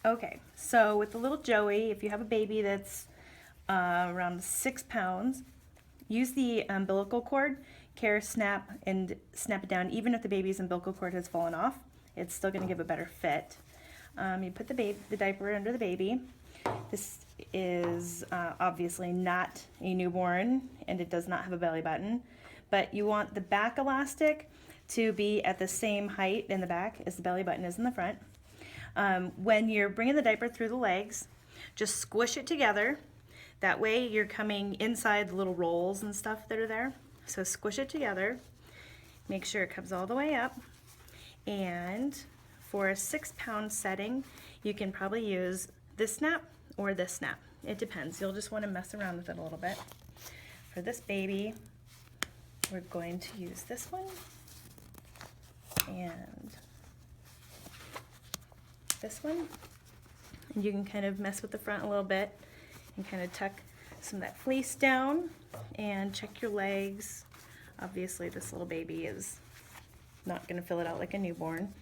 Okay, so with the little Joey, if you have a baby that's around 6 pounds, use the umbilical cord, snap, and snap it down. Even if the baby's umbilical cord has fallen off, it's still going to give a better fit. You put the diaper under the baby. This is obviously not a newborn, and it does not have a belly button, but you want the back elastic to be at the same height in the back as the belly button is in the front. When you're bringing the diaper through the legs, just squish it together. That way you're coming inside the little rolls and stuff that are there. So squish it together. Make sure it comes all the way up. And for a 6-pound setting, you can probably use this snap or this snap. It depends. You'll just want to mess around with it a little bit. For this baby, we're going to use this one and this one. And you can kind of mess with the front a little bit and kind of tuck some of that fleece down and check your legs. Obviously this little baby is not going to fill it out like a newborn.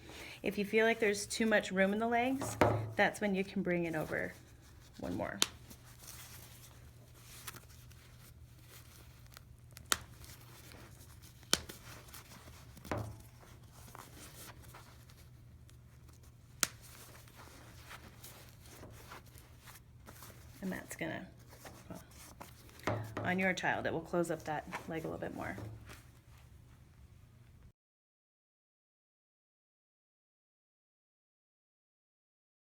If you feel like there's too much room in the legs, that's when you can bring it over one more. And that's gonna, well, on your child, it will close up that leg a little bit more.